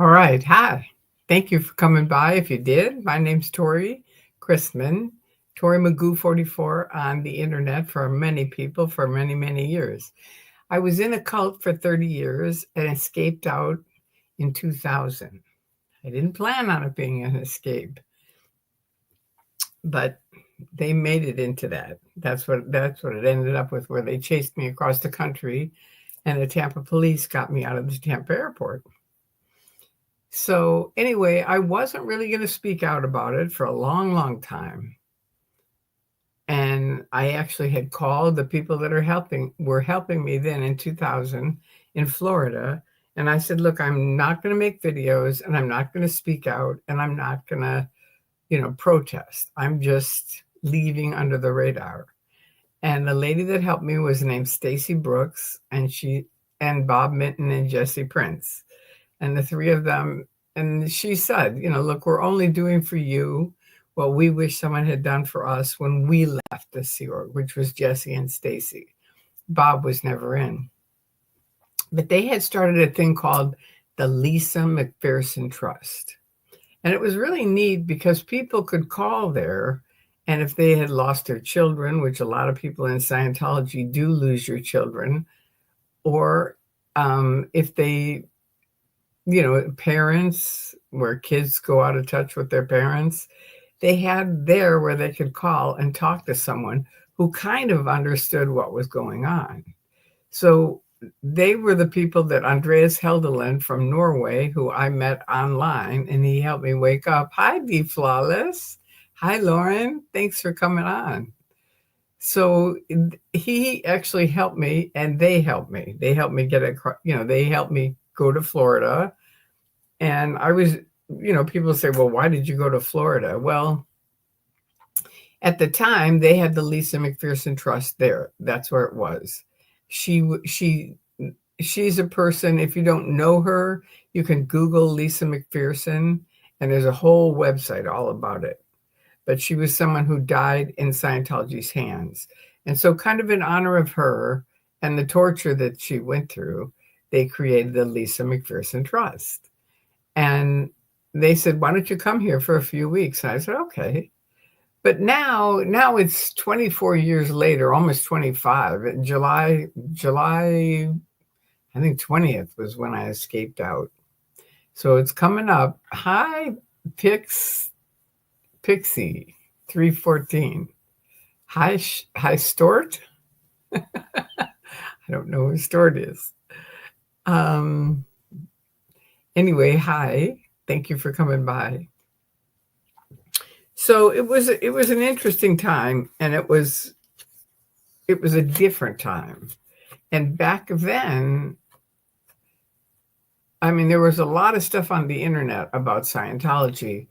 All right. Hi. Thank you for coming by. If you did, my name's Tori Christman, Tori Magoo 44 on the internet for many people for many, many years. I was in a cult for 30 years and escaped out in 2000. I didn't plan on it being an escape, but they made it into that. That's what it ended up with, where they chased me across the country and the Tampa police got me out of the Tampa airport. So anyway, I wasn't really going to speak out about it for a long, long time. And I actually had called the people that were helping me then in 2000 in Florida. And I said, look, I'm not going to make videos and I'm not going to speak out and I'm not going to, protest. I'm just leaving under the radar. And the lady that helped me was named Stacy Brooks, and Bob Minton and Jesse Prince. And the three of them, and she said, look, we're only doing for you what we wish someone had done for us when we left the Sea Org, which was Jesse and Stacy. Bob was never in. But they had started a thing called the Lisa McPherson Trust. And it was really neat because people could call there, and if they had lost their children, which a lot of people in Scientology do lose your children, or if they, parents, where kids go out of touch with their parents, they had there where they could call and talk to someone who kind of understood what was going on. So they were the people that Andreas Heldeland from Norway, who I met online, and he helped me wake up. Hi, Be Flawless. Hi, Lauren. Thanks for coming on. So he actually helped me, and they helped me. They helped me they helped me go to Florida. And I was, people say, well, why did you go to Florida? Well, at the time, they had the Lisa McPherson Trust there. That's where it was. She's a person, if you don't know her, you can Google Lisa McPherson, and there's a whole website all about it. But she was someone who died in Scientology's hands. And so kind of in honor of her and the torture that she went through, they created the Lisa McPherson Trust. And they said, why don't you come here for a few weeks? And I said, okay. But now it's 24 years later, almost 25. July, I think 20th was when I escaped out. So it's coming up. Hi, Pixie 314. Hi, Stort. I don't know who Stort is. Anyway, hi. Thank you for coming by. So it was an interesting time, and it was a different time. And back then, I mean, there was a lot of stuff on the internet about Scientology,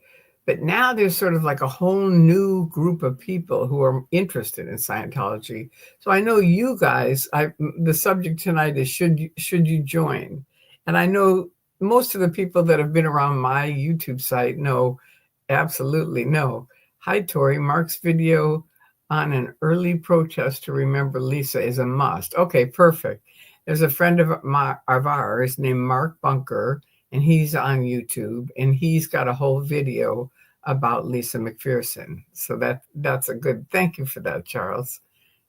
but now there's sort of like a whole new group of people who are interested in Scientology. So I know you guys, the subject tonight is should you join? And I know most of the people that have been around my YouTube site know absolutely no. Hi, Tori. Mark's video on an early protest to remember Lisa is a must. Okay, perfect. There's a friend of ours named Mark Bunker, and he's on YouTube, and he's got a whole video about Lisa McPherson. So that's a good, thank you for that, Charles.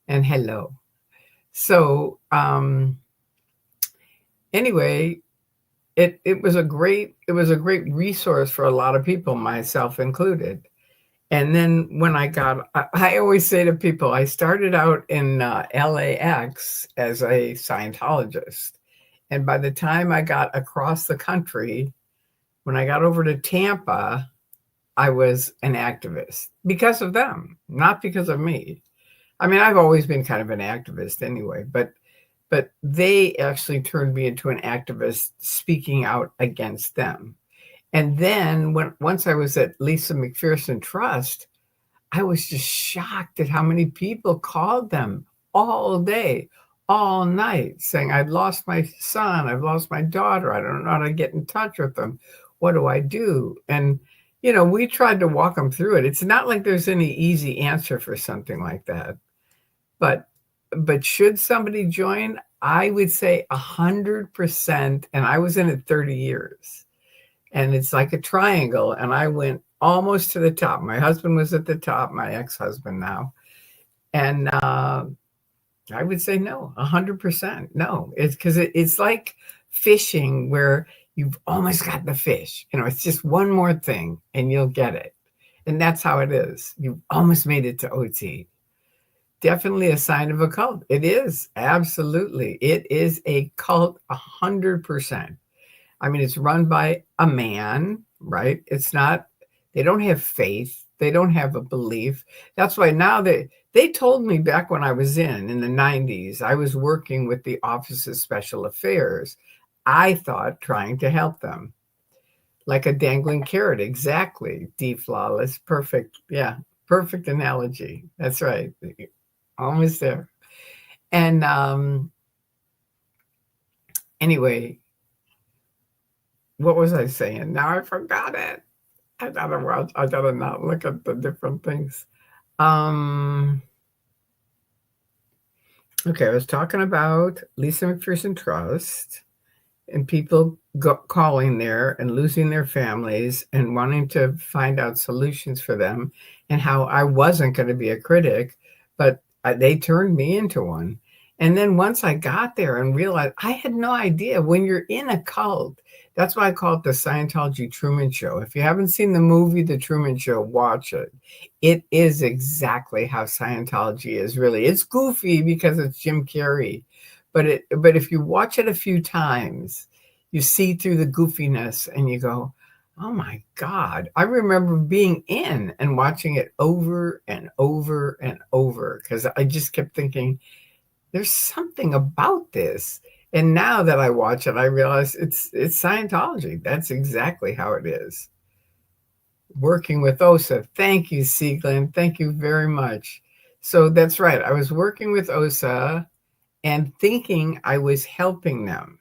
And hello. So anyway, it was a great resource for a lot of people, myself included. And then when I always say to people, I started out in LAX as a Scientologist. And by the time I got across the country, when I got over to Tampa, I was an activist because of them, not because of me. I mean, I've always been kind of an activist anyway, but they actually turned me into an activist speaking out against them. And then once I was at Lisa McPherson Trust, I was just shocked at how many people called them all day, all night, saying, I've lost my son, I've lost my daughter, I don't know how to get in touch with them. What do I do? And, we tried to walk them through it. It's not like there's any easy answer for something like that. But should somebody join? I would say 100%, and I was in it 30 years. and it's like a triangle, and I went almost to the top. My husband was at the top, my ex-husband now, and I would say no, 100% no. It's because it's like fishing where you've almost got the fish. It's just one more thing and you'll get it. And that's how it is. You've almost made it to OT. Definitely a sign of a cult. It is. Absolutely. It is a cult 100%. I mean, it's run by a man, right? It's not, they don't have faith. They don't have a belief. That's why now they told me back when I was in the 90s, I was working with the Office of Special Affairs. I thought trying to help them. Like a dangling carrot. Exactly. D flawless. Perfect. Yeah. Perfect analogy. That's right. Almost there. And anyway, what was I saying? Now I forgot it. I gotta not look at the different things. Okay, I was talking about Lisa McPherson Trust and people calling there and losing their families and wanting to find out solutions for them, and how I wasn't going to be a critic, but they turned me into one. And then once I got there and realized, I had no idea when you're in a cult. That's why I call it the Scientology Truman Show. If you haven't seen the movie The Truman Show, watch it. It is exactly how Scientology is really. It's goofy because it's Jim Carrey. But if you watch it a few times, you see through the goofiness and you go, oh my God. I remember being in and watching it over and over and over because I just kept thinking, there's something about this. And now that I watch it, I realize it's Scientology. That's exactly how it is. Working with OSA. Thank you, Sieglin. Thank you very much. So that's right. I was working with OSA and thinking I was helping them.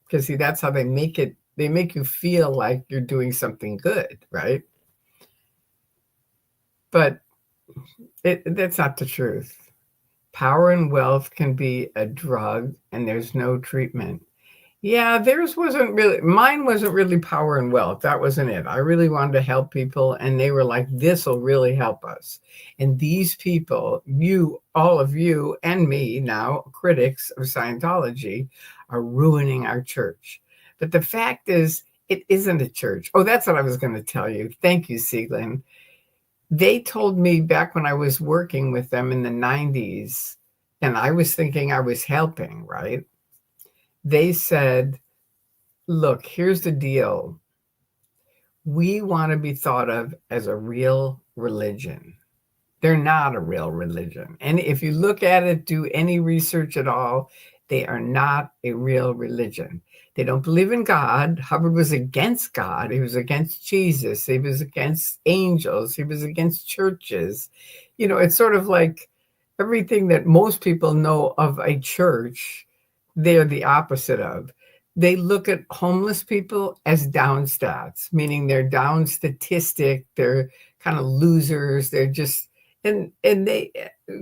Because see, that's how they make it. They make you feel like you're doing something good, right? But that's not the truth. Power and wealth can be a drug and there's no treatment. Yeah, mine wasn't really power and wealth. That wasn't it. I really wanted to help people and they were like, this will really help us. And these people, all of you and me now, critics of Scientology, are ruining our church. But the fact is, it isn't a church. Oh, that's what I was going to tell you. Thank you, Sieglin. They told me back when I was working with them in the 90s, and I was thinking I was helping, right? They said, look, here's the deal. We want to be thought of as a real religion. They're not a real religion. And if you look at it, do any research at all, they are not a real religion. They don't believe in God. Hubbard was against God. He was against Jesus. He was against angels. He was against churches. It's sort of like everything that most people know of a church, they're the opposite of. They look at homeless people as down stats, meaning they're down statistic. They're kind of losers. They're just, and they,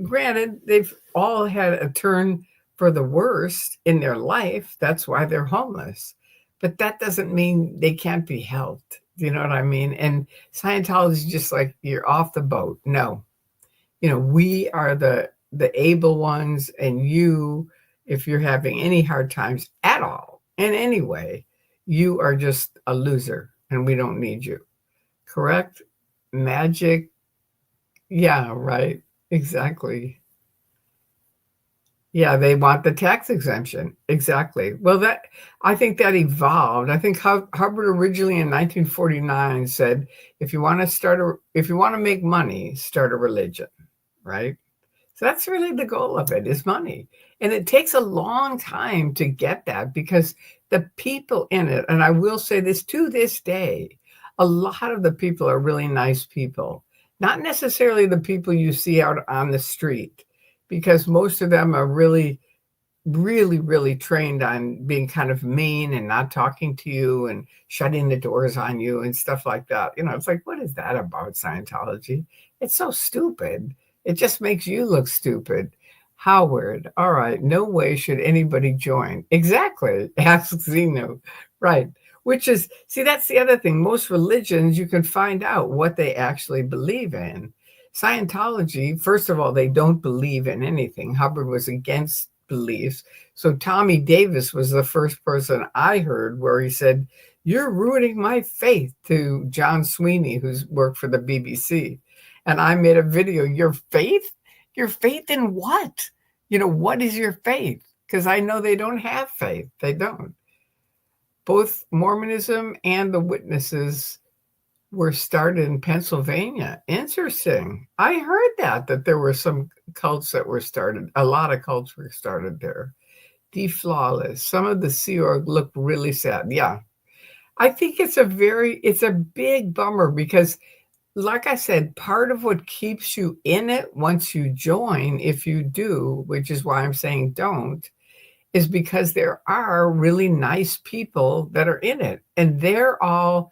granted, they've all had a turn for the worst in their life. That's why they're homeless. But that doesn't mean they can't be helped. Do you know what I mean? And Scientology is just like, you're off the boat. No. We are the able ones, and you, if you're having any hard times at all, in any way, you are just a loser and we don't need you. Correct? Magic. Yeah, right. Exactly. Yeah, they want the tax exemption. Exactly. Well, I think that evolved. I think Hubbard originally in 1949 said, if you want to make money, start a religion, right? So that's really the goal of it, is money. And it takes a long time to get that because the people in it, and I will say this to this day, a lot of the people are really nice people, not necessarily the people you see out on the street, because most of them are really, really, really trained on being kind of mean and not talking to you and shutting the doors on you and stuff like that. It's like, what is that about, Scientology? It's so stupid. It just makes you look stupid. Howard, all right, no way should anybody join. Exactly. Ask Zeno. Right. Which is, see, that's the other thing. Most religions, you can find out what they actually believe in. Scientology, first of all, they don't believe in anything. Hubbard was against beliefs. So Tommy Davis was the first person I heard where he said, "You're ruining my faith," to John Sweeney, who's worked for the BBC. And I made a video, "Your faith? Your faith in what? What is your faith?" Because I know they don't have faith. They don't. Both Mormonism and the Witnesses were started in Pennsylvania. Interesting. I heard that there were some cults that were started. A lot of cults were started there. Deflawless. Some of the Sea Org look really sad. Yeah. I think it's a big bummer because, like I said, part of what keeps you in it once you join, if you do, which is why I'm saying don't, is because there are really nice people that are in it. And they're all,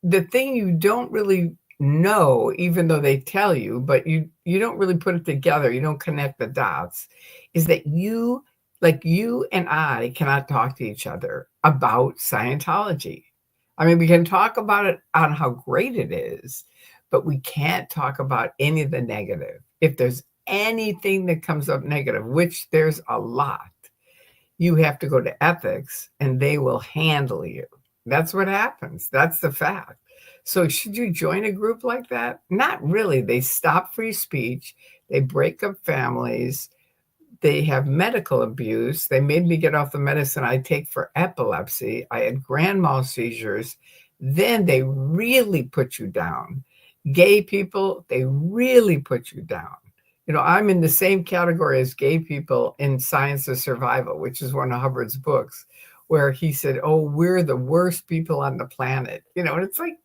the thing you don't really know, even though they tell you, but you don't really put it together, you don't connect the dots, is that you and I cannot talk to each other about Scientology. I mean, we can talk about it on how great it is, but we can't talk about any of the negative. If there's anything that comes up negative, which there's a lot, you have to go to ethics and they will handle you. That's what happens. That's the fact. So should you join a group like that? Not really. They stop free speech. They break up families. They have medical abuse. They made me get off the medicine I take for epilepsy. I had grand mal seizures. Then they really put you down. Gay people, they really put you down. I'm in the same category as gay people in Science of Survival, which is one of Hubbard's books, where he said, "Oh, we're the worst people on the planet." And it's like,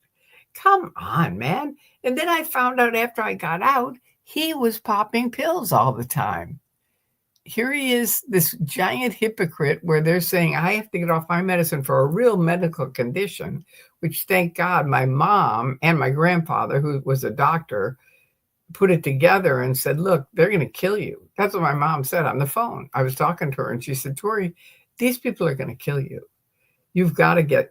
come on, man. And then I found out after I got out, he was popping pills all the time. Here he is, this giant hypocrite, where they're saying I have to get off my medicine for a real medical condition, which, thank God, my mom and my grandfather, who was a doctor, put it together and said, "Look, they're going to kill you." That's what my mom said on the phone. I was talking to her and she said, "Tori, these people are going to kill you. You've got to get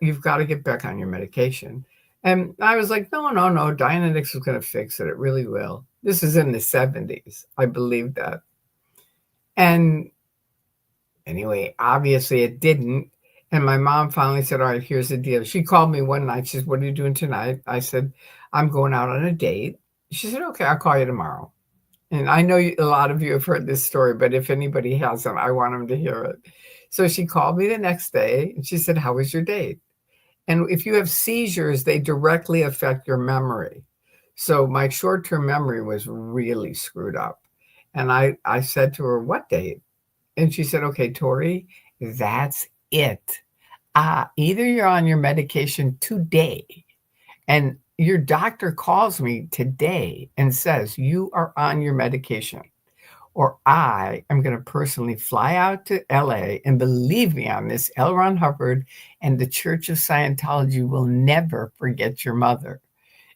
back on your medication." And I was like, no, Dianetics is going to fix it. It really will. This is in the 70s. I believe that. And anyway, obviously it didn't. And my mom finally said, "All right, here's the deal." She called me one night. She said, "What are you doing tonight?" I said, "I'm going out on a date." She said, "Okay, I'll call you tomorrow." And I know a lot of you have heard this story, but if anybody hasn't, I want them to hear it. So she called me the next day and she said, "How was your date?" And if you have seizures, they directly affect your memory. So my short-term memory was really screwed up. And I said to her, "What date?" And she said, "Okay, Tori, that's it. Either you're on your medication today and your doctor calls me today and says you are on your medication, or I am going to personally fly out to LA, and believe me on this, L. Ron Hubbard and the Church of Scientology will never forget your mother."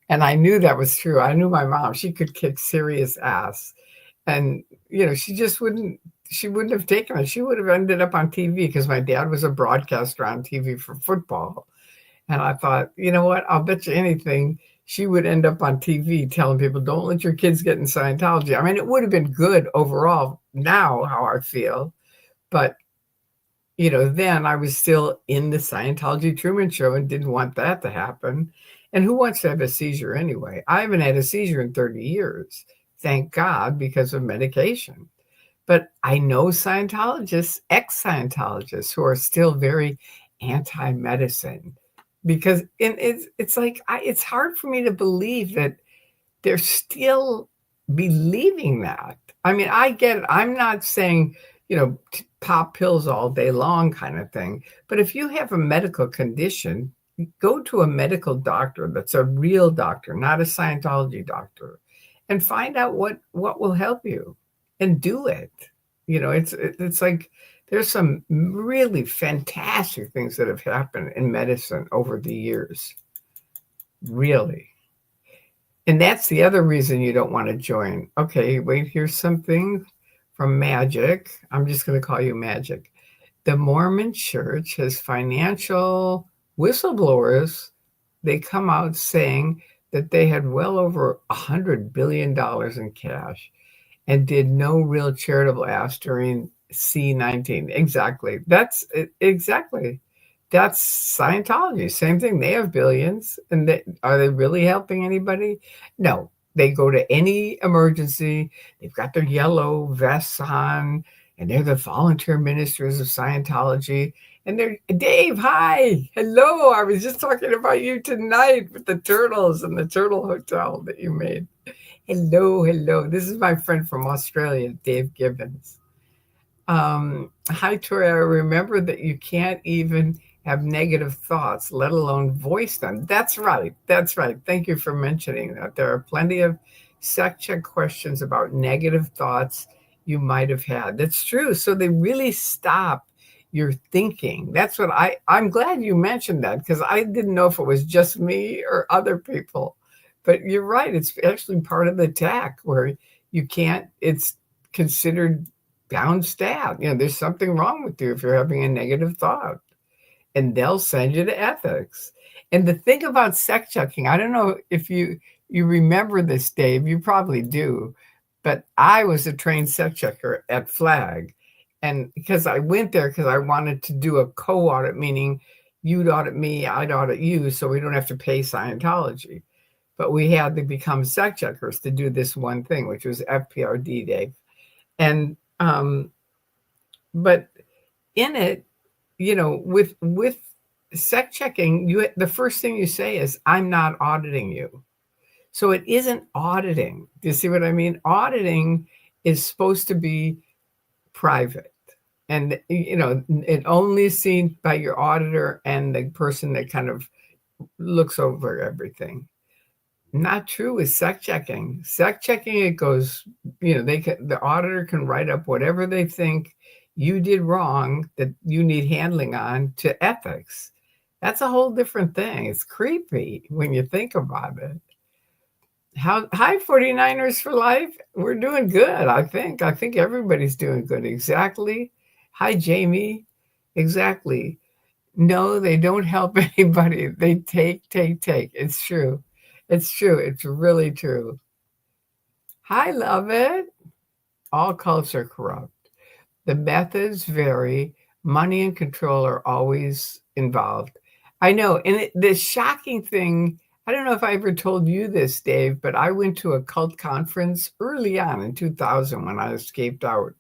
And I knew that was true. I knew my mom, she could kick serious ass. And, she just she wouldn't have taken it. She would have ended up on TV because my dad was a broadcaster on TV for football. And I thought, you know what? I'll bet you anything she would end up on TV telling people, "Don't let your kids get in Scientology." I mean, it would have been good overall now, how I feel. But, then I was still in the Scientology Truman Show and didn't want that to happen. And who wants to have a seizure anyway? I haven't had a seizure in 30 years. Thank God, because of medication. But I know Scientologists, ex-Scientologists, who are still very anti-medicine, because it's like it's hard for me to believe that they're still believing that. I mean, I get it. I'm not saying, pop pills all day long kind of thing. But if you have a medical condition, go to a medical doctor that's a real doctor, not a Scientology doctor, and find out what will help you and do it. It's like there's some really fantastic things that have happened in medicine over the years. Really. And that's the other reason you don't want to join. Okay, wait, here's something from Magic. I'm just going to call you Magic. The Mormon Church has financial whistleblowers, they come out saying that they had well over $100 billion in cash and did no real charitable acts during C-19. Exactly. Exactly. That's Scientology. Same thing. They have billions. And are they really helping anybody? No. They go to any emergency. They've got their yellow vests on, and they're the volunteer ministers of Scientology. And they're, Dave, hi. Hello. I was just talking about you tonight with the turtles and the turtle hotel that you made. Hello, hello. This is my friend from Australia, Dave Gibbons. Hi, Tori. I remember that you can't even have negative thoughts, let alone voice them. That's right. That's right. Thank you for mentioning that. There are plenty of sec check questions about negative thoughts you might have had. That's true. So they really stop your thinking. That's what I'm glad you mentioned that, because I didn't know if it was just me or other people. But you're right. It's actually part of the attack where you can't, it's considered down stat. There's something wrong with you if you're having a negative thought, and they'll send you to ethics. And the thing about sec checking, I don't know if you remember this, Dave, you probably do, but I was a trained sec checker at Flag. And because I went there because I wanted to do a co-audit, meaning you'd audit me, I'd audit you, so we don't have to pay Scientology. But we had to become sec checkers to do this one thing, which was FPRD, Dave. And but in it, with sec checking, the first thing you say is, I'm not auditing you. So it isn't auditing. Do you see what I mean? Auditing is supposed to be private. And, it only is seen by your auditor and the person that kind of looks over everything. Not true with sec checking. Sec checking, it goes, the auditor can write up whatever they think you did wrong that you need handling on to ethics. That's a whole different thing. It's creepy when you think about it. Hi, 49ers for life. We're doing good, I think. I think everybody's doing good. Exactly. Hi, Jamie. Exactly. No, they don't help anybody. They take. It's true. It's true. It's really true. Hi, love it. All cults are corrupt. The methods vary. Money and control are always involved. I know. And the shocking thing, I don't know if I ever told you this, Dave, but I went to a cult conference early on in 2000 when I escaped out.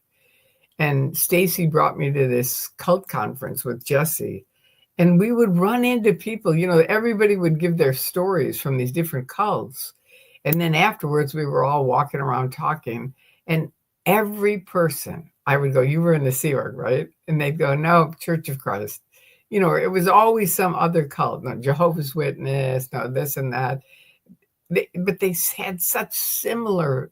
And Stacy brought me to this cult conference with Jesse. And we would run into people, everybody would give their stories from these different cults. And then afterwards, we were all walking around talking. And every person, I would go, you were in the Sea Org, right? And they'd go, no, Church of Christ. It was always some other cult, no, Jehovah's Witness, no, this and that. But they had such similar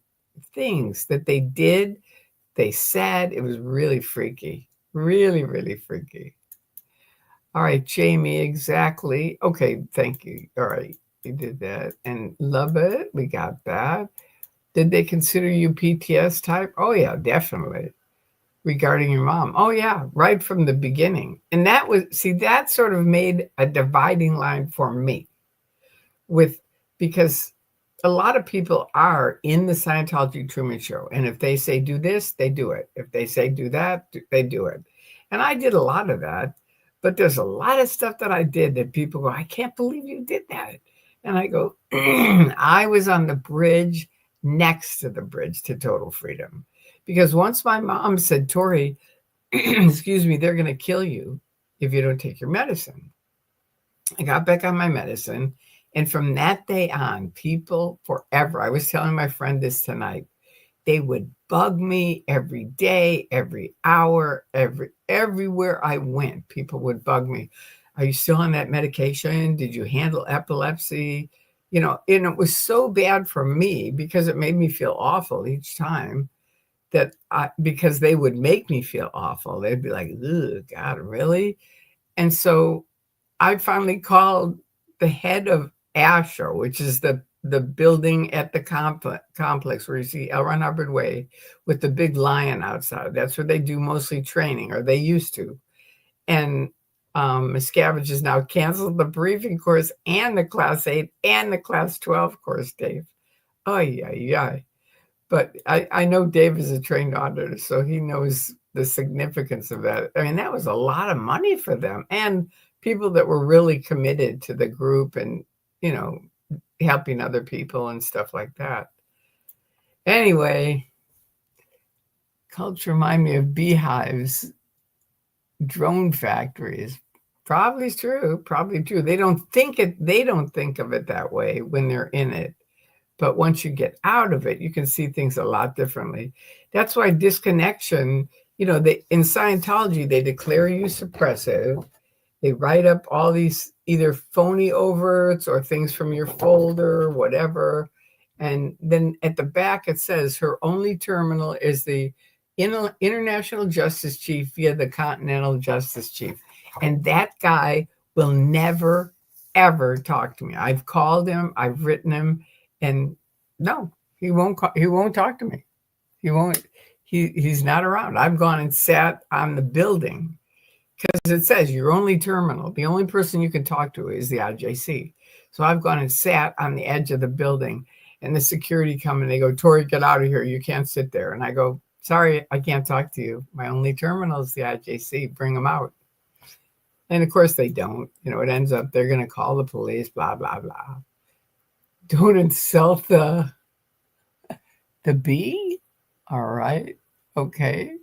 things that they said. It was really freaky, really, really freaky. All right, Jamie, exactly. Okay, thank you. All right, you did that. And love it. We got that. Did they consider you PTS type? Oh, yeah, definitely. Regarding your mom. Oh, yeah, right from the beginning. And that sort of made a dividing line for me because a lot of people are in the Scientology Truman Show. And if they say do this, they do it. If they say do that, they do it. And I did a lot of that. But there's a lot of stuff that I did that people go, I can't believe you did that. And I go, I was on the bridge next to the bridge to total freedom. Because once my mom said, Tori, excuse me, they're going to kill you if you don't take your medicine. I got back on my medicine. And from that day on, people forever, I was telling my friend this tonight, they would bug me every day, every hour, everywhere I went. People would bug me. Are you still on that medication? Did you handle epilepsy? And it was so bad for me because it made me feel awful each time because they would make me feel awful. They'd be like, ugh, God, really? And so I finally called the head of ASHA, which is the building at the complex where you see L. Ron Hubbard Way with the big lion outside. That's where they do mostly training, or they used to. And Miscavige has now canceled the briefing course and the Class 8 and the Class 12 course, Dave. Oh, yeah. But I know Dave is a trained auditor, so he knows the significance of that. I mean, that was a lot of money for them and people that were really committed to the group and, helping other people and stuff like that. Anyway, cults remind me of beehives, drone factories. Probably true. They don't think of it that way when they're in it. But once you get out of it, you can see things a lot differently. That's why disconnection, in Scientology, they declare you suppressive. They write up all these either phony overts or things from your folder or whatever. And then at the back, it says her only terminal is the International Justice Chief via the Continental Justice Chief. And that guy will never, ever talk to me. I've called him, I've written him, and no, he won't talk to me. He's not around. I've gone and sat on the building because it says your only terminal, the only person you can talk to is the IJC. So I've gone and sat on the edge of the building, and the security come and they go, Tori, get out of here. You can't sit there. And I go, sorry, I can't talk to you. My only terminal is the IJC. Bring them out. And of course they don't. It ends up they're going to call the police, blah, blah, blah. Don't insult the bee? All right. Okay.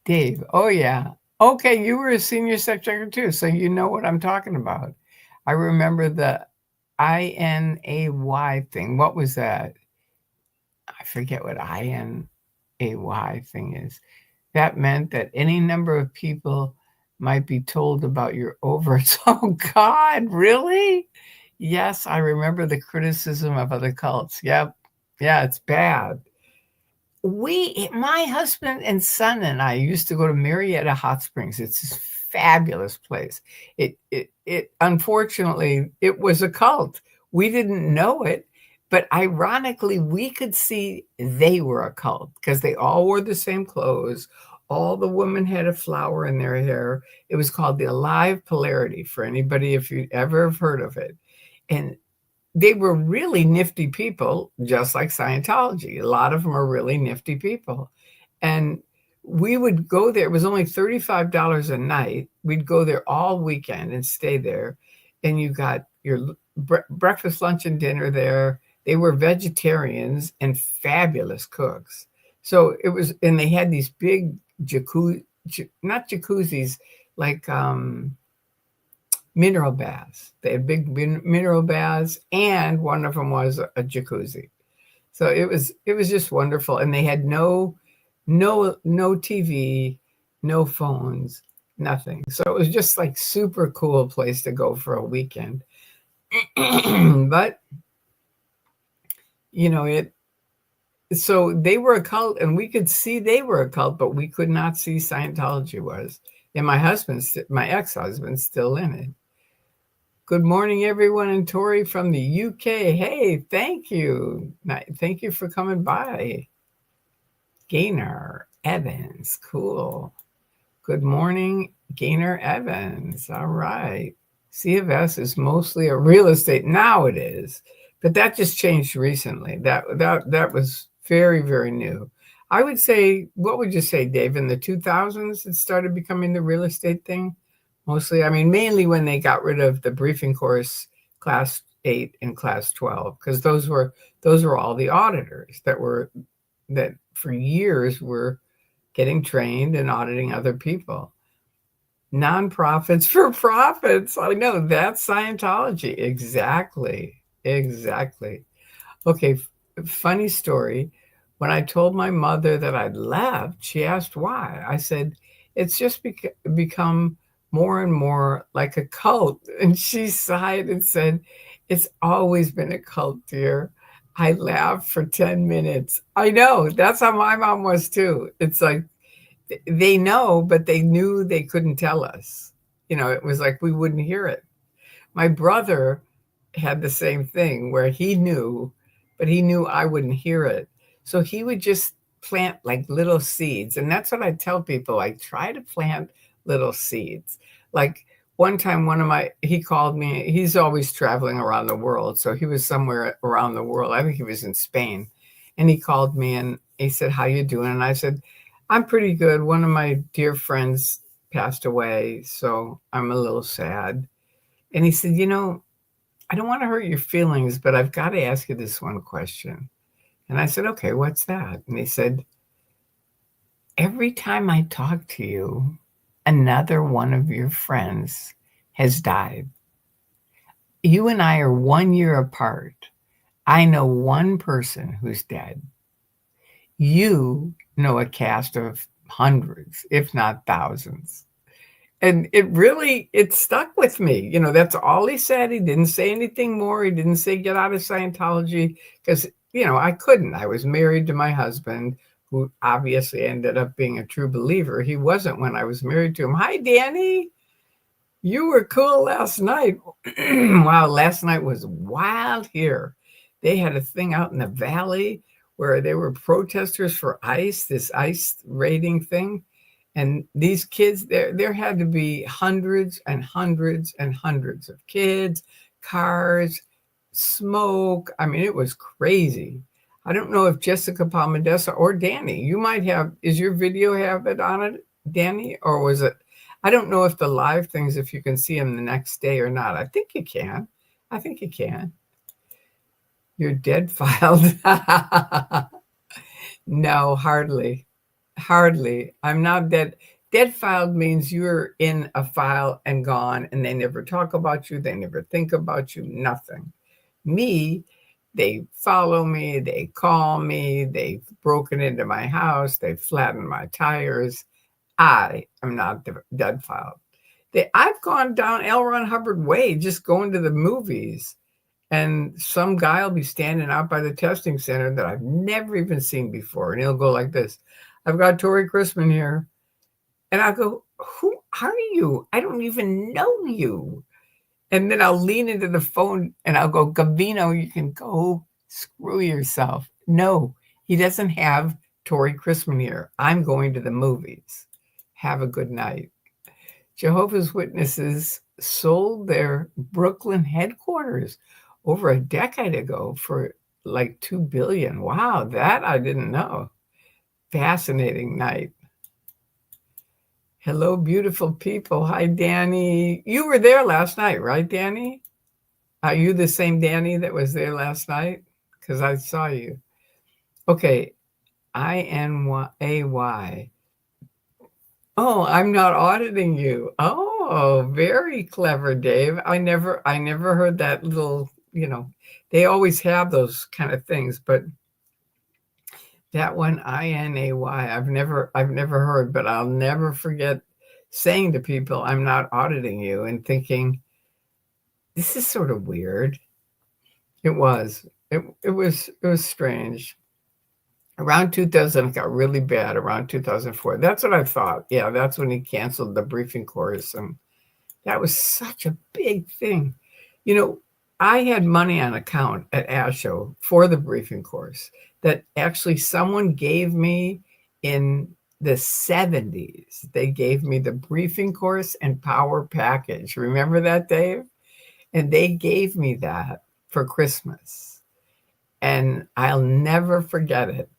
Dave. Oh, yeah. Okay, you were a senior secretary too, so you know what I'm talking about. I remember the INAY thing. What was that? I forget what INAY thing is. That meant that any number of people might be told about your overts. Oh, God, really? Yes, I remember the criticism of other cults. Yep. Yeah, it's bad. My husband and son and I used to go to Marietta Hot Springs. It's this fabulous place. It unfortunately, it was a cult. We didn't know it, but ironically, we could see they were a cult because they all wore the same clothes. All the women had a flower in their hair. It was called the Alive Polarity for anybody if you ever have heard of it. And they were really nifty people, just like Scientology. A lot of them are really nifty people. And we would go there. It was only $35 a night. We'd go there all weekend and stay there. And you got your breakfast, lunch, and dinner there. They were vegetarians and fabulous cooks. So it was, and they had these big not jacuzzis, like mineral baths. They had big mineral baths, and one of them was a jacuzzi. So it was just wonderful. And they had no TV, no phones, nothing. So it was just like super cool place to go for a weekend. But so they were a cult, and we could see they were a cult, but we could not see Scientology was. And my ex-husband's still in it. Good morning, everyone, and Tori from the UK. Hey, thank you. Thank you for coming by. Gaynor Evans, cool. Good morning, Gaynor Evans. All right. CFS is mostly a real estate. Now it is, but that just changed recently. That was very, very new. I would say, what would you say, Dave? In the 2000s, it started becoming the real estate thing. Mostly, mainly when they got rid of the briefing course, Class 8 and Class 12, because those were all the auditors that for years were getting trained and auditing other people. Nonprofits for profits. I know, that's Scientology. Exactly. Okay, funny story. When I told my mother that I'd left, she asked why. I said, it's just become more and more like a cult. And she sighed and said, it's always been a cult, dear. I laughed for 10 minutes. I know, that's how my mom was too. It's like, they know, but they knew they couldn't tell us. It was like we wouldn't hear it. My brother had the same thing where he knew, but he knew I wouldn't hear it. So he would just plant like little seeds. And that's what I tell people. I try to plant little seeds. Like one time, he called me, he's always traveling around the world. So he was somewhere around the world. I think he was in Spain. And he called me and he said, "How you doing?" And I said, "I'm pretty good. One of my dear friends passed away, so I'm a little sad." And he said, "I don't want to hurt your feelings, but I've got to ask you this one question." And I said, "Okay, what's that?" And he said, "Every time I talk to you, another one of your friends has died. You and I are 1 year apart. I know one person who's dead. You know a cast of hundreds, if not thousands." And it stuck with me. That's all he said. He didn't say anything more. He didn't say get out of Scientology because, I couldn't. I was married to my husband, who obviously ended up being a true believer. He wasn't when I was married to him. Hi, Danny. You were cool last night. Wow, last night was wild here. They had a thing out in the valley where they were protesters for ICE, this ICE raiding thing. And these kids, there had to be hundreds and hundreds and hundreds of kids, cars, smoke. I mean, it was crazy. I don't know if Jessica Palmadessa or Danny, you might have, is your video have it on it, Danny? Or was it, I don't know if the live things, if you can see them the next day or not. I think you can. I think you can. You're dead filed. No, hardly. Hardly. I'm not dead. Dead filed means you're in a file and gone, and they never talk about you. They never think about you, nothing. Me, they follow me, they call me, they've broken into my house, they've flattened my tires. I am not dead filed. I've gone down L. Ron Hubbard Way, just going to the movies, and some guy will be standing out by the testing center that I've never even seen before, and he'll go like this: "I've got Tori Christman here." And I'll go, "Who are you? I don't even know you." And then I'll lean into the phone and I'll go, "Gavino, you can go screw yourself." No, he doesn't have Tori Christman here. I'm going to the movies. Have a good night. Jehovah's Witnesses sold their Brooklyn headquarters over a decade ago for like $2 billion. Wow, that I didn't know. Fascinating night. Hello, beautiful people. Hi, Danny. You were there last night, right, Danny? Are you the same Danny that was there last night? Because I saw you. Okay, INAY. Oh, I'm not auditing you. Oh, very clever, Dave. I never heard that little, they always have those kind of things, but that one, INAY, I've never heard, but I'll never forget saying to people, "I'm not auditing you," and thinking, this is sort of weird. It was. It was strange. Around 2000, it got really bad. Around 2004, that's what I thought. Yeah, that's when he canceled the briefing course, and that was such a big thing. I had money on account at ASHO for the briefing course that actually someone gave me in the 70s. They gave me the briefing course and power package. Remember that, Dave? And they gave me that for Christmas. And I'll never forget it.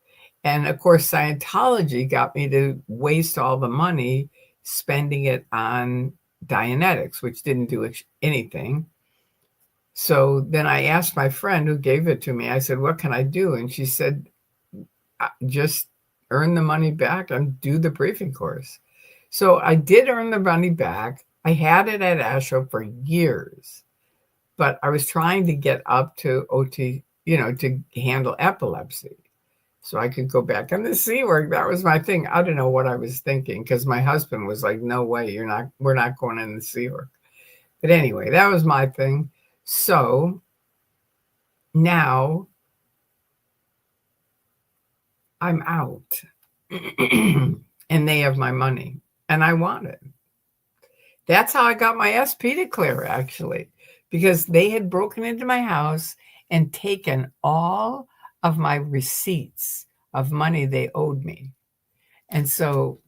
And of course, Scientology got me to waste all the money spending it on Dianetics, which didn't do anything. So then I asked my friend who gave it to me, I said, "What can I do?" And she said, "Just earn the money back and do the briefing course." So I did earn the money back. I had it at ASHO for years, but I was trying to get up to OT, to handle epilepsy. So I could go back on the C work. That was my thing. I don't know what I was thinking, because my husband was like, "No way, we're not going in the C work." But anyway, that was my thing. So now I'm out and they have my money and I want it. That's how I got my SP declare, actually, because they had broken into my house and taken all of my receipts of money they owed me. And so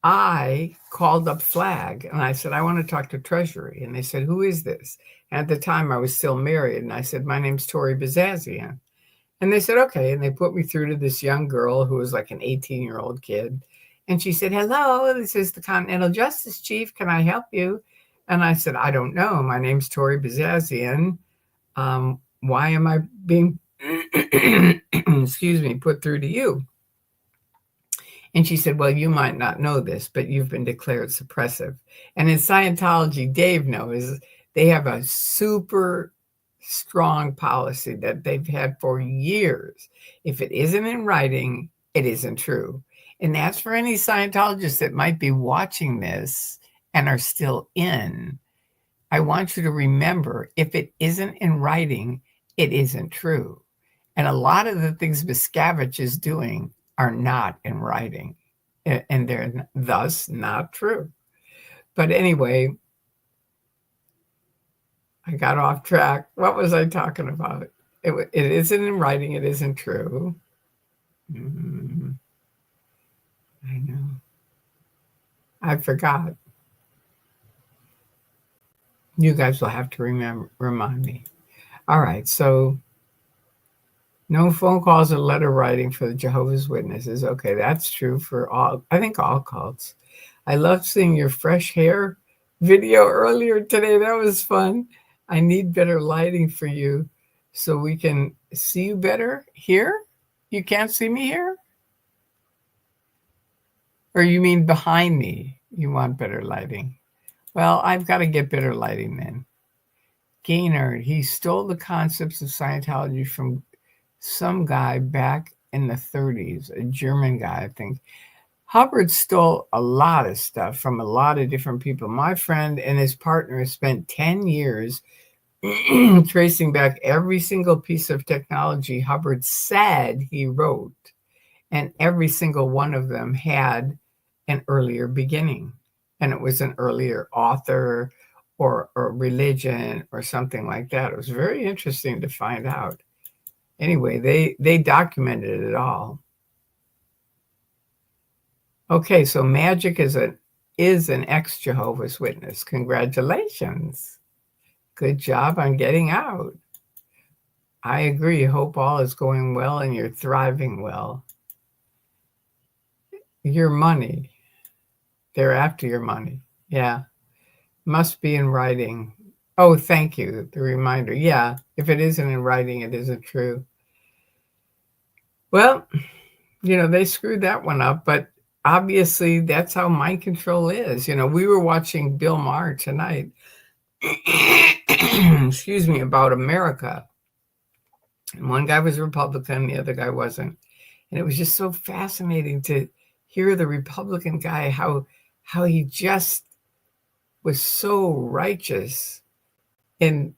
I called up Flag and I said, I want to talk to Treasury. And they said, who is this? And at the time I was still married. And I said, my name's Tori Bazazian. And they said, okay. And they put me through to this young girl who was like an 18-year-old kid. And she said, hello, this is the Continental Justice Chief. Can I help you? And I said, I don't know. My name's Tori Bazazian. Why am I being, excuse me, put through to you? And she said, well, you might not know this, but you've been declared suppressive. And in Scientology, Dave knows they have a super strong policy that they've had for years. If it isn't in writing, it isn't true. And that's for any Scientologists that might be watching this and are still in. I want you to remember, if it isn't in writing, it isn't true. And a lot of the things Miscavige is doing are not in writing, and they're thus not true. But anyway, I got off track. What was I talking about? It isn't in writing. It isn't true. I know. I forgot. You guys will have to remind me. All right, so no phone calls or letter writing for the Jehovah's Witnesses. Okay, that's true for all, I think all cults. I loved seeing your fresh hair video earlier today. That was fun. I need better lighting for you so we can see you better here. You can't see me here? Or you mean behind me? You want better lighting? Well, I've got to get better lighting then. Gaynard, he stole the concepts of Scientology from some guy back in the 30s, a German guy, I think. Hubbard stole a lot of stuff from a lot of different people. My friend and his partner spent 10 years tracing back every single piece of technology Hubbard said he wrote, and every single one of them had an earlier beginning, and it was an earlier author or religion or something like that. It was very interesting to find out. Anyway, they documented it all. Okay, so Magic is an ex-Jehovah's Witness. Congratulations. Good job on getting out. I agree. Hope all is going well and you're thriving well. Your money. They're after your money. Yeah. Must be in writing. Oh, thank you. The reminder. Yeah. If it isn't in writing, it isn't true. Well, they screwed that one up, but obviously that's how mind control is. We were watching Bill Maher tonight, excuse me, about America. And one guy was Republican, the other guy wasn't. And it was just so fascinating to hear the Republican guy, how he just was so righteous in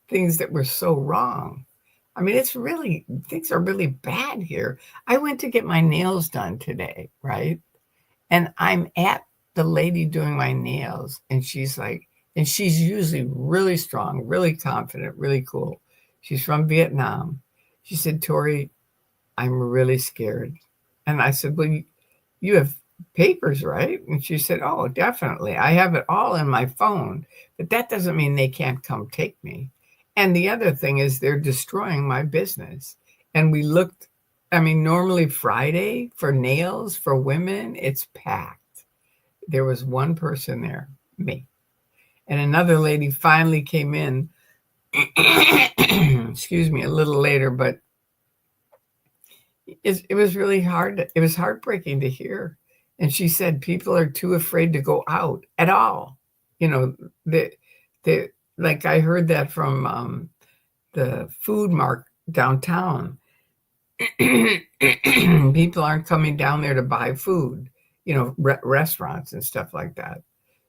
things that were so wrong. I mean, things are really bad here. I went to get my nails done today, right? And I'm at the lady doing my nails, and she's usually really strong, really confident, really cool. She's from Vietnam. She said, Tori, I'm really scared. And I said, well, you have papers, right? And she said, oh, definitely. I have it all in my phone, but that doesn't mean they can't come take me. And the other thing is they're destroying my business. And we looked, normally Friday for nails for women, it's packed. There was one person there, me. And another lady finally came in, excuse me, a little later, but it was really hard. It was heartbreaking to hear. And she said people are too afraid to go out at all. Like I heard that from the food mart downtown. People aren't coming down there to buy food, restaurants and stuff like that.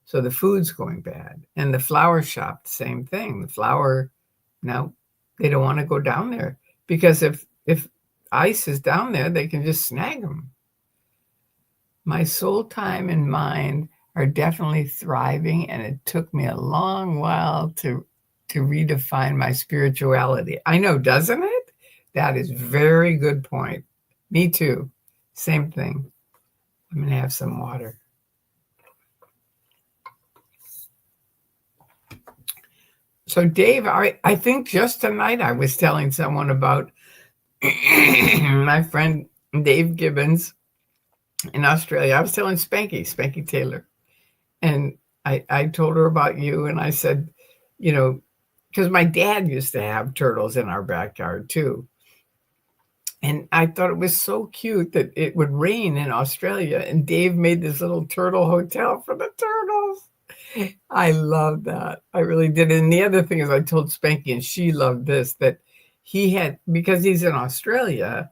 So the food's going bad. And the flower shop, the same thing. The flower, no, they don't want to go down there because if ICE is down there, they can just snag them. My soul time and mind are definitely thriving, and it took me a long while to redefine my spirituality. I know, doesn't it? That is very good point. Me too. Same thing. I'm going to have some water. So Dave, I think just tonight I was telling someone about my friend Dave Gibbons in Australia. I was telling Spanky Taylor, and I told her about you, and I said, you know, because my dad used to have turtles in our backyard too. And I thought it was so cute that it would rain in Australia, and Dave made this little turtle hotel for the turtles. I love that. I really did. And the other thing is, I told Spanky, and she loved this, that he had, because he's in Australia,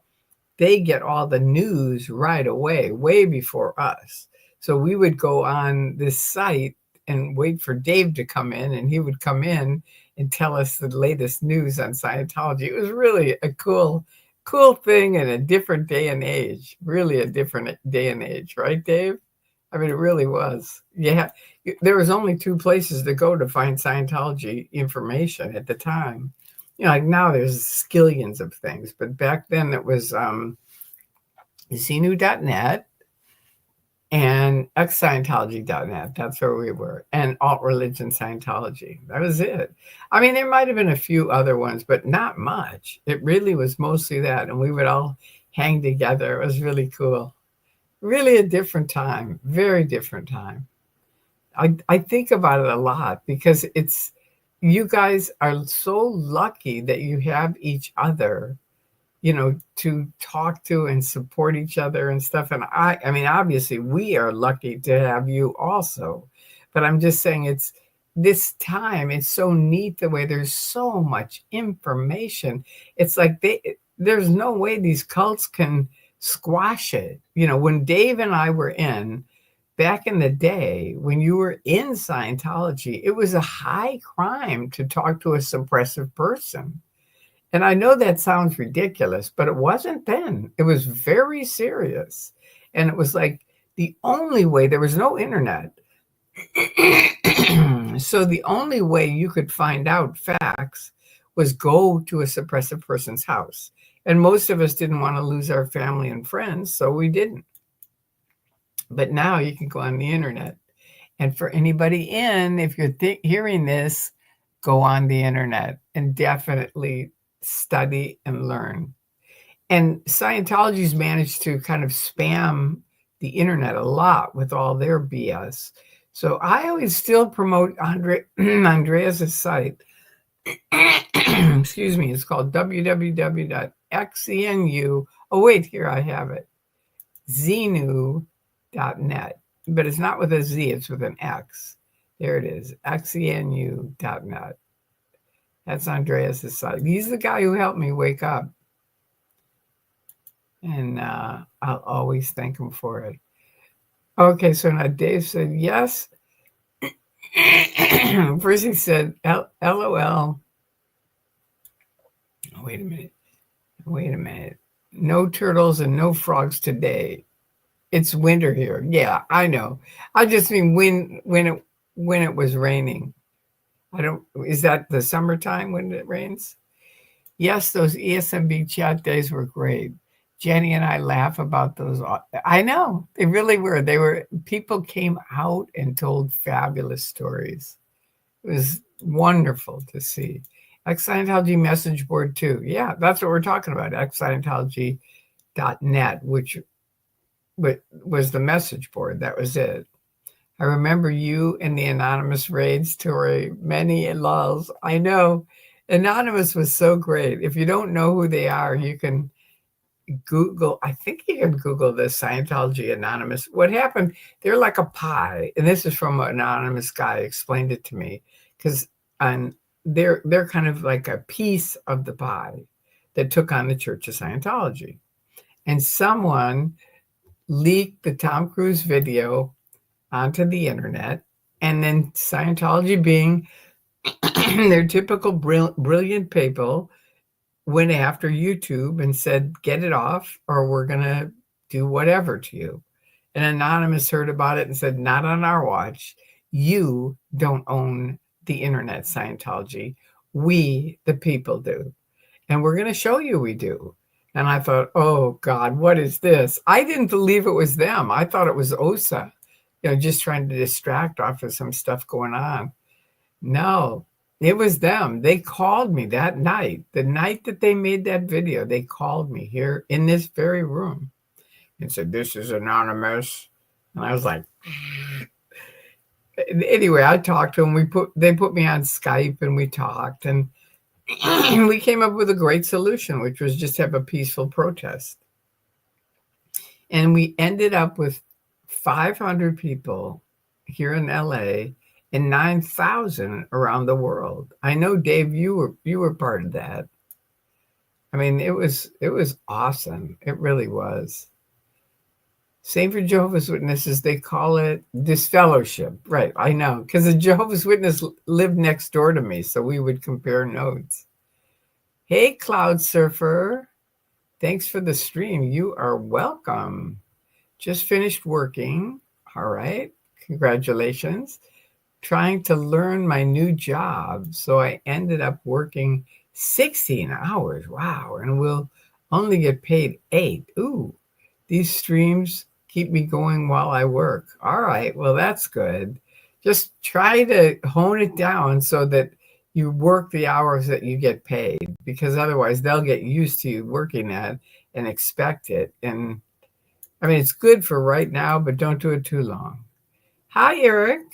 they get all the news right away, way before us. So we would go on this site and wait for Dave to come in, and he would come in and tell us the latest news on Scientology. It was really a cool thing in a different day and age, really a different day and age, right, Dave? I mean, it really was. Yeah, there was only 2 places to go to find Scientology information at the time. You know, like now there's skillions of things, but back then it was Xenu.net and xscientology.net. That's where we were. And Alt Religion Scientology. That was it. I mean, there might have been a few other ones, but not much. It really was mostly that. And we would all hang together. It was really cool. Really a different time. Very different time. I think about it a lot because you guys are so lucky that you have each other, you know, to talk to and support each other and stuff. And I mean, obviously we are lucky to have you also, but I'm just saying it's this time, it's so neat the way there's so much information. It's like there's no way these cults can squash it. You know, when Dave and I were back in the day, when you were in Scientology, it was a high crime to talk to a suppressive person. And I know that sounds ridiculous, but it wasn't then. It was very serious. And it was like the only way, there was no internet. So the only way you could find out facts was go to a suppressive person's house. And most of us didn't want to lose our family and friends, so we didn't. But now you can go on the internet. And for anybody if you're hearing this, go on the internet and definitely study and learn. And Scientology's managed to kind of spam the internet a lot with all their BS. So I always still promote Andreas's site. Excuse me, it's called www.xenu. Oh, wait, here I have it. Xenu.net. But it's not with a Z, it's with an X. There it is, xenu.net. That's Andreas's site. He's the guy who helped me wake up. And I'll always thank him for it. Okay, so now Dave said yes. First he said, LOL. Wait a minute. No turtles and no frogs today. It's winter here. Yeah, I know. I just mean when it was raining. Is that the summertime when it rains? Yes, those ESMB chat days were great. Jenny and I laugh about those. I know, they really were. People came out and told fabulous stories. It was wonderful to see. Ex-Scientology message board too. Yeah, that's what we're talking about. Ex-Scientology.net, which was the message board. That was it. I remember you in the Anonymous raids, Tori. Many lulls. I know. Anonymous was so great. If you don't know who they are, you can Google. I think you can Google this Scientology Anonymous. What happened? They're like a pie, and this is from an anonymous guy explained it to me, because they're kind of like a piece of the pie that took on the Church of Scientology, and someone leaked the Tom Cruise video onto the internet, and then Scientology, being their typical brilliant people, went after YouTube and said, get it off or we're going to do whatever to you. And Anonymous heard about it and said, not on our watch. You don't own the internet, Scientology. We, the people, do. And we're going to show you we do. And I thought, oh God, what is this? I didn't believe it was them. I thought it was OSA, just trying to distract off of some stuff going on. No, It was them. They called me that night. The night that they made that video, they called me here in this very room and said, "This is anonymous." And I was like, anyway, I talked to them. They put me on Skype and we talked, and we came up with a great solution, which was just have a peaceful protest. And we ended up with 500 people here in LA and 9,000 around the world. I know, Dave, you were part of that. I mean, it was awesome. It really was. Same for Jehovah's Witnesses. They call it disfellowship. Right, I know, because the Jehovah's Witness lived next door to me, so we would compare notes. Hey, Cloud Surfer. Thanks for the stream. You are welcome. Just finished working. All right. Congratulations. Trying to learn my new job. So I ended up working 16 hours. Wow. And we'll only get paid 8. Ooh, these streams keep me going while I work. All right. Well, that's good. Just try to hone it down so that you work the hours that you get paid, because otherwise they'll get used to you working that and expect it. And I mean, it's good for right now, but don't do it too long. Hi, Eric.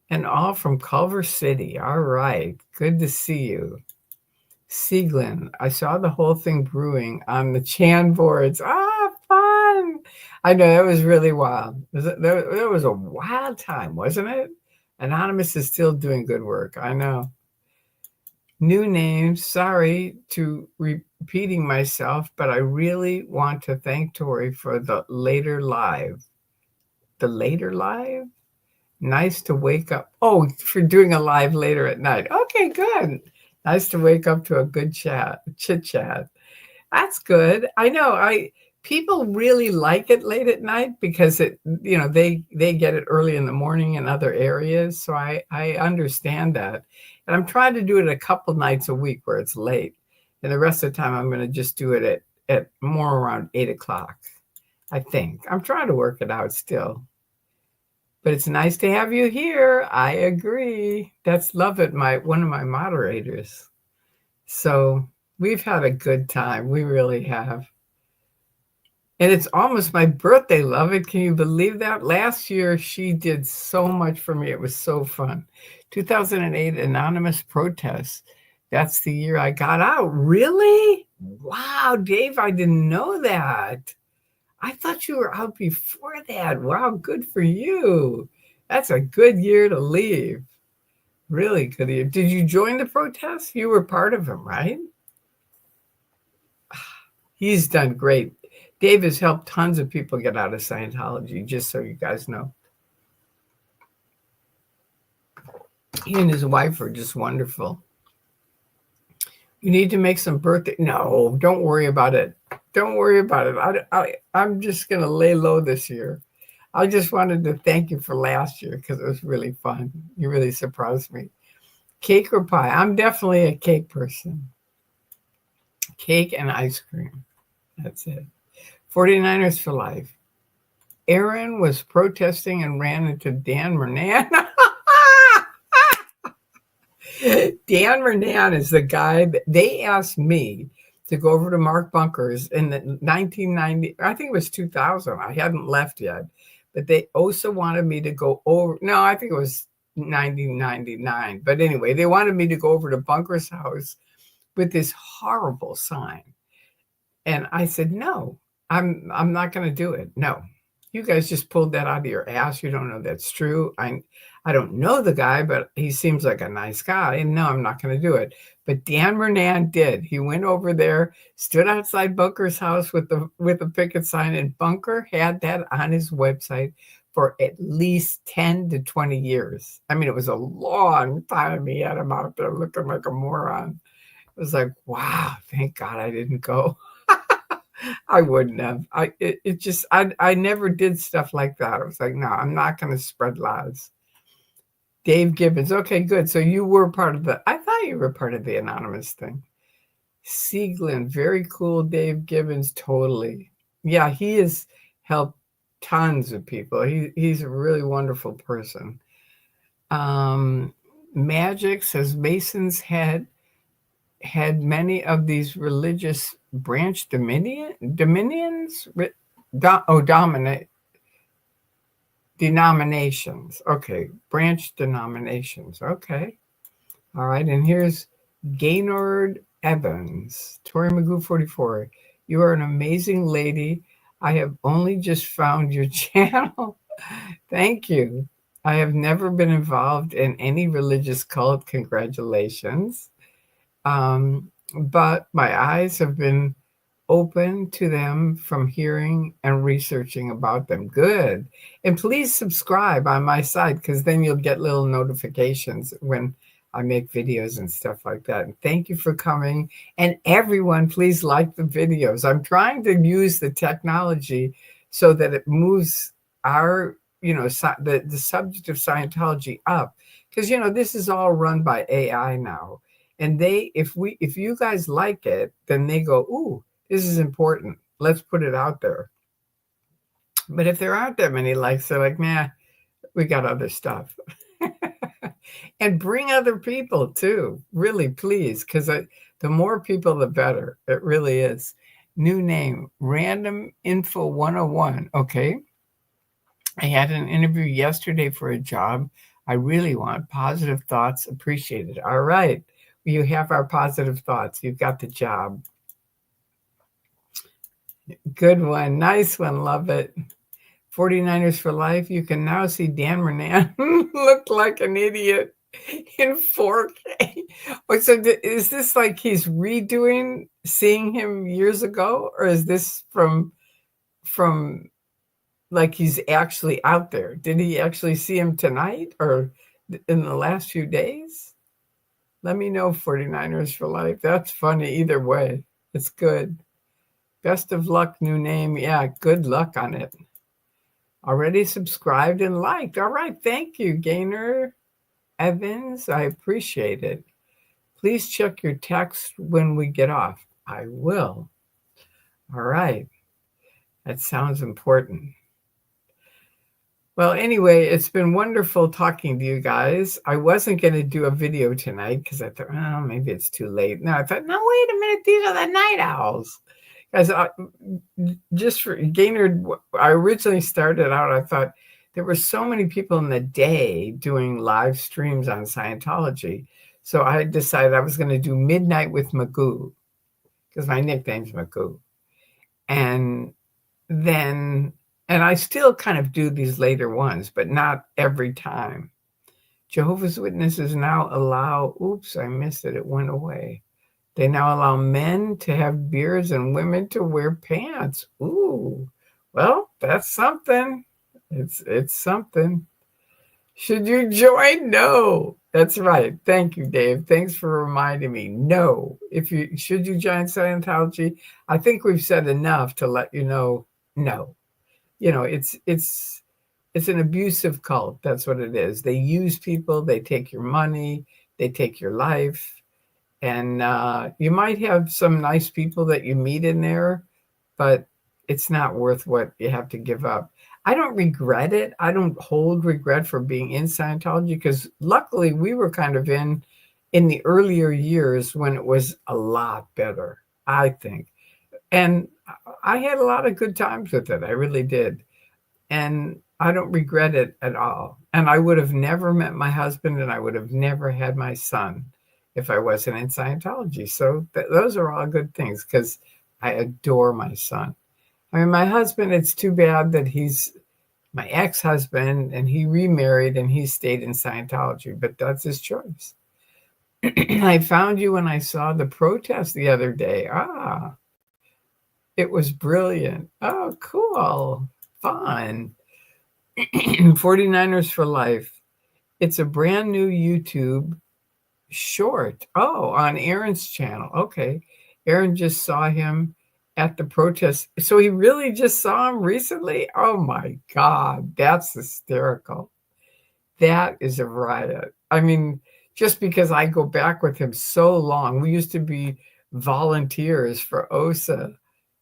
And all from Culver City. All right. Good to see you. Sieglin, I saw the whole thing brewing on the Chan boards. Ah, fun. I know, that was really wild. It was a wild time, wasn't it? Anonymous is still doing good work. I know. New names. Sorry to repeating myself, but I really want to thank Tori for the later live. The later live? Nice to wake up. Oh, for doing a live later at night. Okay, good. Nice to wake up to a good chit chat. That's good. I know. People really like it late at night because they get it early in the morning in other areas. So I understand that. And I'm trying to do it a couple nights a week where it's late. And the rest of the time I'm going to just do it at more around 8:00. I think. I'm trying to work it out still. But it's nice to have you here. I agree. That's Lovett, one of my moderators. So we've had a good time. We really have. And it's almost my birthday, Lovett. Can you believe that? Last year, she did so much for me. It was so fun. 2008 Anonymous Protest. That's the year I got out. Really? Wow, Dave, I didn't know that. I thought you were out before that. Wow, good for you. That's a good year to leave. Really good year. Did you join the protest? You were part of them, right? He's done great. Dave has helped tons of people get out of Scientology, just so you guys know. He and his wife are just wonderful. You need to make some birthday. No, don't worry about it. Don't worry about it. I'm just going to lay low this year. I just wanted to thank you for last year because it was really fun. You really surprised me. Cake or pie? I'm definitely a cake person. Cake and ice cream. That's it. 49ers for life. Aaron was protesting and ran into Dan Mernan. Dan Mernan is the guy that they asked me to go over to Mark Bunker's in the 1990, I think it was 2000. I hadn't left yet, but they also wanted me to go over. No, I think it was 1999. But anyway, they wanted me to go over to Bunker's house with this horrible sign. And I said, no, I'm not going to do it. No, you guys just pulled that out of your ass. You don't know that's true. I don't know the guy, but he seems like a nice guy. And no, I'm not going to do it. But Dan Mernan did. He went over there, stood outside Bunker's house with a picket sign, and Bunker had that on his website for at least 10 to 20 years. I mean, it was a long time he had him out there looking like a moron. It was like, wow, thank God I didn't go. I wouldn't have. I never did stuff like that. I was like, no, I'm not going to spread lies. Dave Gibbons. Okay, good. So you were part of I thought you were part of the anonymous thing. Sieglin. Very cool. Dave Gibbons. Totally. Yeah, he has helped tons of people. He's a really wonderful person. Magic says Masons had many of these religious branch dominions, dominate denominations. Okay, branch denominations. Okay, all right. And here's Gaynord Evans, Tori Magoo 44. You are an amazing lady. I have only just found your channel. Thank you. I have never been involved in any religious cult. Congratulations. But my eyes have been open to them from hearing and researching about them. Good. And please subscribe on my side, because then you'll get little notifications when I make videos and stuff like that. And thank you for coming. And everyone, please like the videos. I'm trying to use the technology so that it moves our, the subject of Scientology up. Because, this is all run by AI now. And if you guys like it, then they go, ooh, this is important. Let's put it out there. But if there aren't that many likes, they're like, nah, we got other stuff. And bring other people too, really, please, because the more people, the better. It really is. New name, Random Info 101. Okay. I had an interview yesterday for a job I really want. Positive thoughts appreciated. All right. You have our positive thoughts. You've got the job. Good one. Nice one. Love it. 49ers for life. You can now see Dan Renan look like an idiot in 4K. So is this like he's redoing seeing him years ago? Or is this from like he's actually out there? Did he actually see him tonight or in the last few days? Let me know, 49ers for life. That's funny either way. It's good. Best of luck, new name. Yeah, good luck on it. Already subscribed and liked. All right, thank you, Gaynor Evans. I appreciate it. Please check your text when we get off. I will. All right. That sounds important. Well, anyway, it's been wonderful talking to you guys. I wasn't going to do a video tonight because I thought, oh, maybe it's too late. No, I thought, no, wait a minute. These are the night owls. Guys, just for Gaynor, I originally started out, I thought there were so many people in the day doing live streams on Scientology. So I decided I was going to do Midnight with Magoo, because my nickname's Magoo. And I still kind of do these later ones, but not every time. Jehovah's Witnesses now allow, oops, I missed it. It went away. They now allow men to have beards and women to wear pants. Ooh, well, that's something. It's something. Should you join? No. That's right. Thank you, Dave. Thanks for reminding me. No. Should you join Scientology? I think we've said enough to let you know, no. It's an abusive cult. That's what it is. They use people. They take your money. They take your life. And you might have some nice people that you meet in there, but it's not worth what you have to give up. I don't regret it. I don't hold regret for being in Scientology, because luckily we were kind of in the earlier years when it was a lot better, I think. And I had a lot of good times with it. I really did. And I don't regret it at all. And I would have never met my husband, and I would have never had my son if I wasn't in Scientology. So those are all good things, because I adore my son. I mean, my husband, it's too bad that he's my ex-husband and he remarried and he stayed in Scientology, but that's his choice. I found you when I saw the protest the other day. It was brilliant. Oh, cool. Fun. 49ers for life. It's a brand new YouTube short. Oh, on Aaron's channel. Okay. Aaron just saw him at the protest. So he really just saw him recently? Oh my God. That's hysterical. That is a riot. I mean, just because I go back with him so long. We used to be volunteers for OSA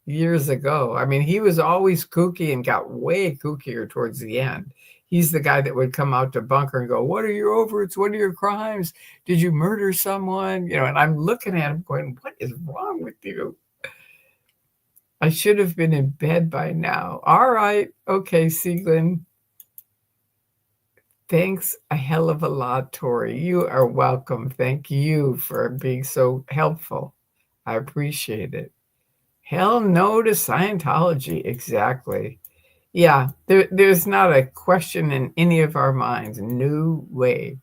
years ago. I mean, he was always kooky and got way kookier towards the end. He's the guy that would come out to bunker and go, "What are your overts? What are your crimes? Did you murder someone?" And I'm looking at him going, "What is wrong with you? I should have been in bed by now." All right. Okay, Sieglin. Thanks a hell of a lot, Tori. You are welcome. Thank you for being so helpful. I appreciate it. Hell no to Scientology. Exactly. Yeah, there's not a question in any of our minds. No way.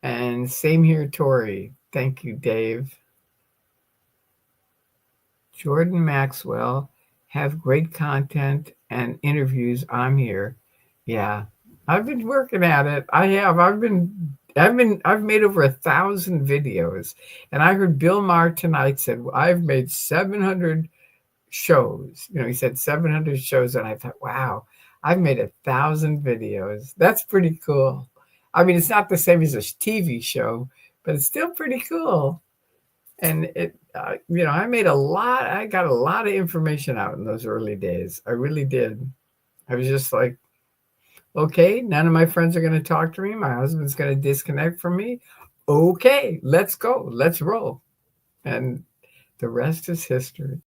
And same here, Tori. Thank you, Dave. Jordan Maxwell, have great content and interviews. I'm here. Yeah, I've been working at it. I have. I've made over 1,000 videos. And I heard Bill Maher tonight said, well, I've made 700 shows. He said 700 shows. And I thought, wow, I've made 1,000 videos. That's pretty cool. I mean, it's not the same as a TV show, but it's still pretty cool. And I made a lot. I got a lot of information out in those early days. I really did. I was just like, okay, none of my friends are going to talk to me. My husband's going to disconnect from me. Okay, let's go. Let's roll. And the rest is history.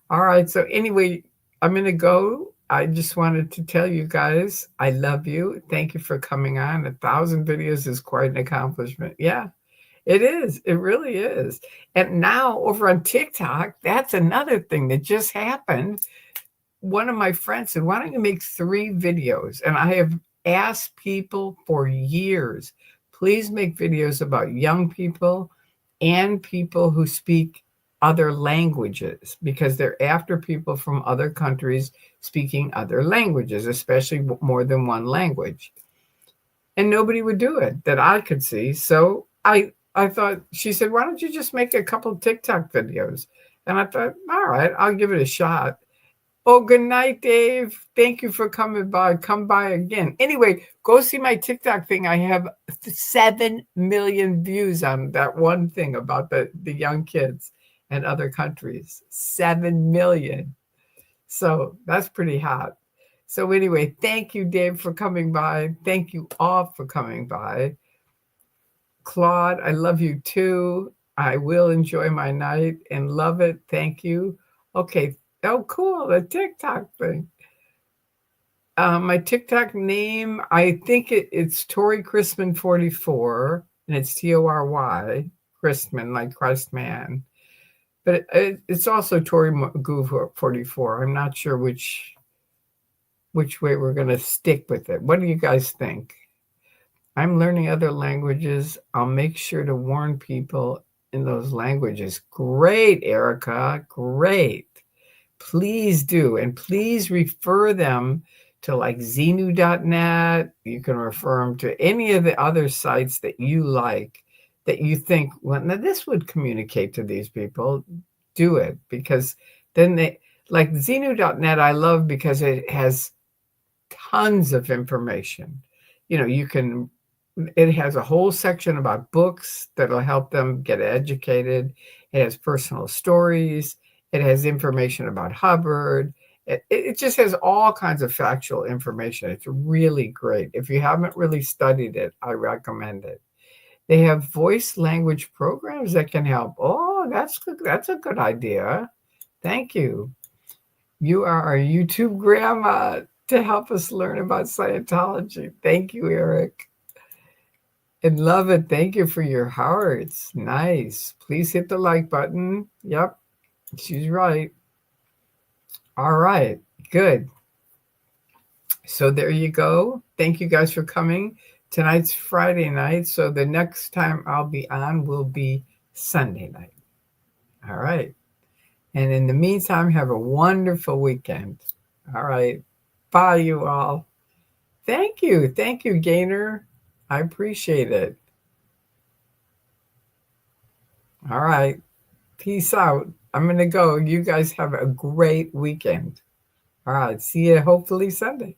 All right. So anyway, I'm going to go. I just wanted to tell you guys, I love you. Thank you for coming on. 1,000 videos is quite an accomplishment. Yeah, it is. It really is. And now over on TikTok, that's another thing that just happened. One of my friends said, why don't you make 3 videos? And I have asked people for years, please make videos about young people and people who speak other languages, because they're after people from other countries speaking other languages, especially more than one language. And nobody would do it that I could see. So I thought, she said, why don't you just make a couple of TikTok videos? And I thought, all right, I'll give it a shot. Oh, good night, Dave. Thank you for coming by. Come by again. Anyway, go see my TikTok thing. I have 7 million views on that one thing about the young kids and other countries. 7 million. So that's pretty hot. So anyway, thank you, Dave, for coming by. Thank you all for coming by. Claude, I love you too. I will enjoy my night and love it. Thank you. Okay. Oh, cool. The TikTok thing. My TikTok name, I think it's Tori Christman 44, and it's Tory Christman, like Christ man. But it's also Tori Magoo 44. I'm not sure which way we're going to stick with it. What do you guys think? I'm learning other languages. I'll make sure to warn people in those languages. Great, Erica. Great. Please do. And please refer them to like Xenu.net. You can refer them to any of the other sites that you like, that you think, well, now this would communicate to these people. Do it, because then they, like Xenu.net, I love because it has tons of information. It has a whole section about books that'll help them get educated. It has personal stories. It has information about Hubbard. It just has all kinds of factual information. It's really great. If you haven't really studied it, I recommend it. They have voice language programs that can help. Oh, that's good. That's a good idea. Thank you. You are our YouTube grandma to help us learn about Scientology. Thank you, Eric. And love it. Thank you for your hearts. Nice. Please hit the like button. Yep. She's right. All right, good. So there you go. Thank you guys for coming. Tonight's Friday night, so the next time I'll be on will be Sunday night. All right. And in the meantime, have a wonderful weekend. All right. Bye, you all. Thank you. Thank you, Gaynor. I appreciate it. All right. Peace out. I'm going to go. You guys have a great weekend. All right. See you hopefully Sunday.